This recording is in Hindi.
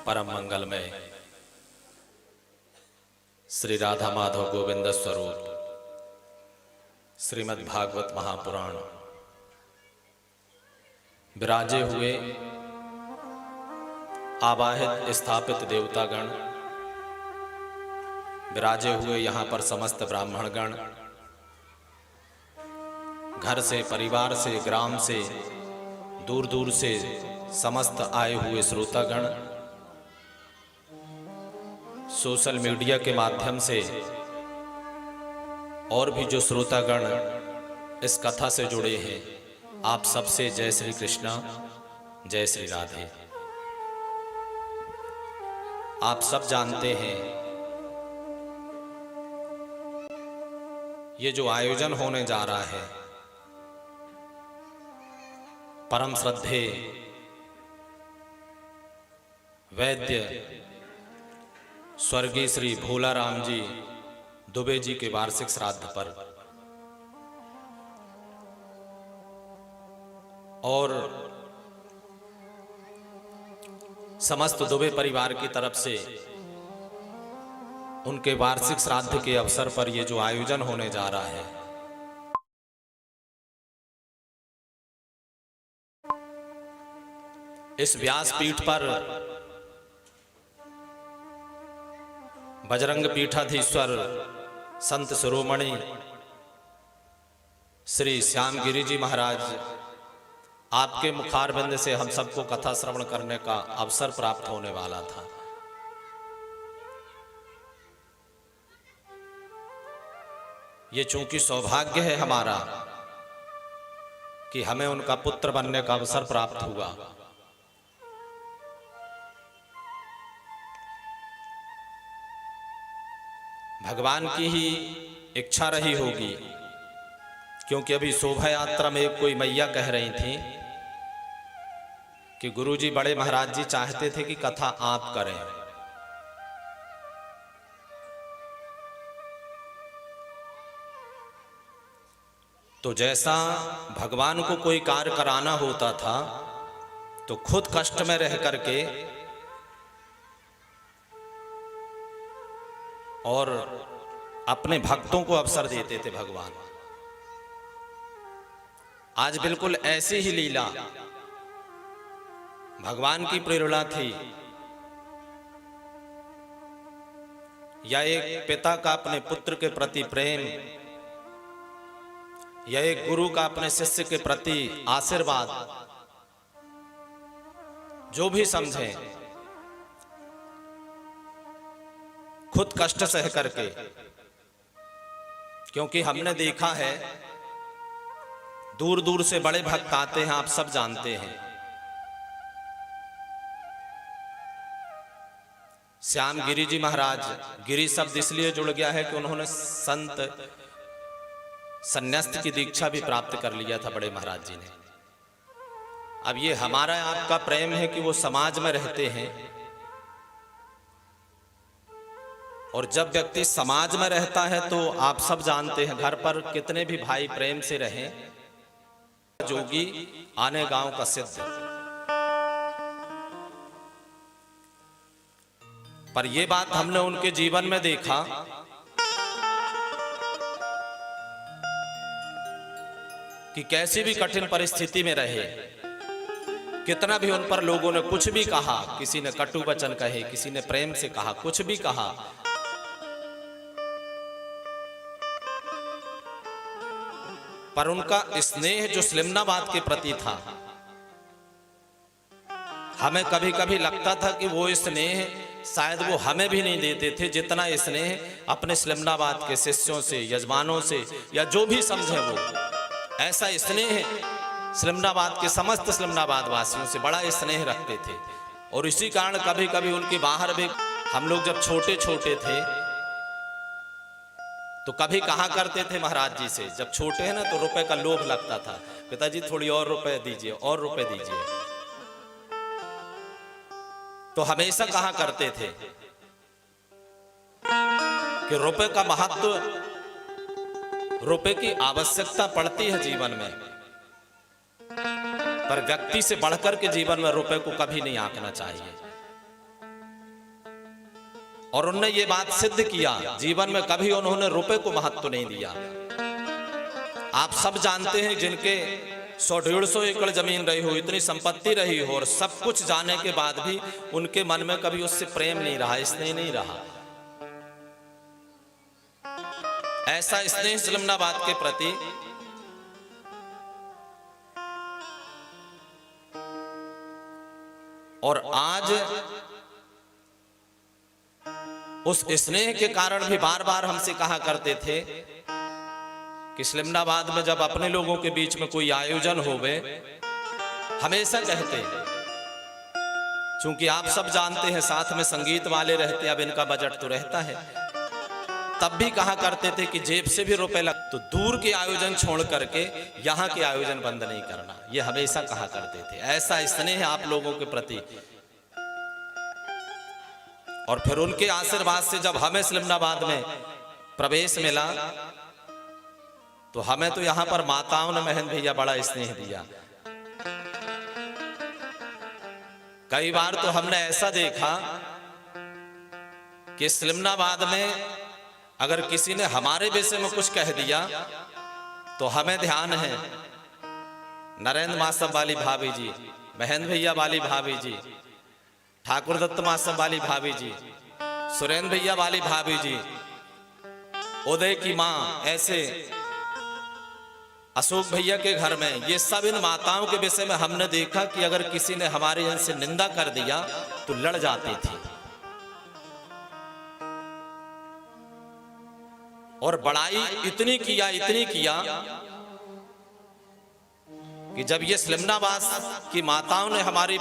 परम मंगलमय श्री राधा माधव गोविंद स्वरूप श्रीमद् भागवत महापुराण विराजे हुए आवाहित स्थापित देवतागण, विराजे हुए यहाँ पर समस्त ब्राह्मणगण, घर से, परिवार से, ग्राम से, दूर दूर से समस्त आए हुए श्रोतागण, सोशल मीडिया के माध्यम से और भी जो श्रोतागण इस कथा से जुड़े हैं, आप सबसे जय श्री कृष्णा, जय श्री राधे। आप सब जानते हैं ये जो आयोजन होने जा रहा है, परम श्रद्धे वैद्य स्वर्गीय श्री भोलाराम जी दुबे जी के वार्षिक श्राद्ध पर, और समस्त दुबे परिवार की तरफ से उनके वार्षिक श्राद्ध के अवसर पर ये जो आयोजन होने जा रहा है, इस व्यासपीठ पर बजरंग पीठाधीश्वर संत शिरोमणि श्री श्याम गिरि जी महाराज, आपके मुखारबिंद से हम सबको कथा श्रवण करने का अवसर प्राप्त होने वाला था। ये चूंकि सौभाग्य है हमारा कि हमें उनका पुत्र बनने का अवसर प्राप्त हुआ, भगवान की ही इच्छा रही होगी, क्योंकि अभी शोभा यात्रा में कोई मैया कह रही थी कि गुरुजी बड़े महाराज जी चाहते थे कि कथा आप करें। तो जैसा भगवान को कोई कार्य कराना होता था तो खुद कष्ट में रह करके और अपने भक्तों को अवसर देते थे भगवान। आज बिल्कुल ऐसी ही लीला भगवान की प्रेरणा थी, या एक पिता का अपने पुत्र के प्रति प्रेम, या एक गुरु का अपने शिष्य के प्रति आशीर्वाद, जो भी समझें, खुद कष्ट सह करके, क्योंकि हमने देखा है दूर दूर से बड़े भक्त आते हैं, आप सब जानते हैं। श्याम गिरि जी महाराज, गिरि शब्द इसलिए जुड़ गया है कि उन्होंने संत संन्यास्त की दीक्षा भी प्राप्त कर लिया था बड़े महाराज जी ने। अब ये हमारा आपका प्रेम है कि वो समाज में रहते हैं, और जब व्यक्ति समाज में रहता है तो आप सब जानते हैं घर पर कितने भी भाई प्रेम से रहें, जोगी आने गांव का सिद्ध। पर ये बात हमने उनके जीवन में देखा कि कैसी भी कठिन परिस्थिति में रहे, कितना भी उन पर लोगों ने कुछ भी कहा, किसी ने कटु वचन कहे, किसी ने प्रेम से कहा, कुछ भी कहा, पर उनका स्नेह जो स्लिमनाबाद के प्रति था, हमें कभी कभी लगता था कि वो स्नेह शायद वो हमें भी नहीं देते थे, जितना स्नेह अपने स्लिमनाबाद के शिष्यों से, यजमानों से, या जो भी समझे वो, ऐसा स्नेह स्लिमनाबाद के समस्त स्लिमनाबाद वासियों से बड़ा स्नेह रखते थे। और इसी कारण कभी कभी उनके बाहर भी, हम लोग जब छोटे छोटे थे तो कभी कहा करते थे महाराज जी से, जब छोटे हैं ना तो रुपए का लोभ लगता था, पिताजी थोड़ी और रुपए दीजिए, और रुपए दीजिए, तो हमेशा कहा करते थे कि रुपए का महत्व, रुपए की आवश्यकता पड़ती है जीवन में, पर व्यक्ति से बढ़कर के जीवन में रुपए को कभी नहीं आंकना चाहिए। और उनने ये बात सिद्ध किया, जीवन में कभी उन्होंने रुपए को महत्व नहीं दिया। आप सब जानते हैं जिनके 100-150 एकड़ जमीन रही हो, इतनी संपत्ति रही हो, और सब कुछ जाने के बाद भी उनके मन में कभी उससे प्रेम नहीं रहा, स्नेह नहीं रहा। ऐसा स्नेह इस्लामाबाद के प्रति और आज उस स्नेह के कारण भी बार बार हमसे कहा करते थे कि इस्लामाबाद में जब अपने लोगों के बीच में कोई आयोजन होवे, हमेशा कहते, चूंकि आप सब जानते हैं साथ में संगीत वाले रहते, अब इनका बजट तो रहता है, तब भी कहा करते थे कि जेब से भी रुपए लग तो दूर के आयोजन छोड़ करके यहाँ के आयोजन बंद नहीं करना। ये हमेशा कहा करते थे। ऐसा स्नेह आप लोगों के प्रति। और फिर उनके आशीर्वाद से जब हमें इस्लामाबाद में प्रवेश मिला, तो हमें तो यहां पर माताओं ने महन भैया बड़ा स्नेह दिया। कई बार तो हमने ऐसा देखा कि इस्लामाबाद में अगर किसी ने हमारे विषय में कुछ कह दिया तो हमें ध्यान है नरेंद्र मासब वाली भाभी जी, महेंद्र भैया वाली भाभी जी, ठाकुर दत्त मासब वाली भाभी जी, सुरेंद्र भैया वाली भाभी जी, उदय की माँ, ऐसे अशोक भैया के घर में, ये सब इन माताओं के विषय में हमने देखा कि अगर किसी ने हमारे यहाँ से निंदा कर दिया तो लड़ जाती थी। और बड़ाई इतनी किया कि जब ये इस्लामाबाद की माताओं ने हमारी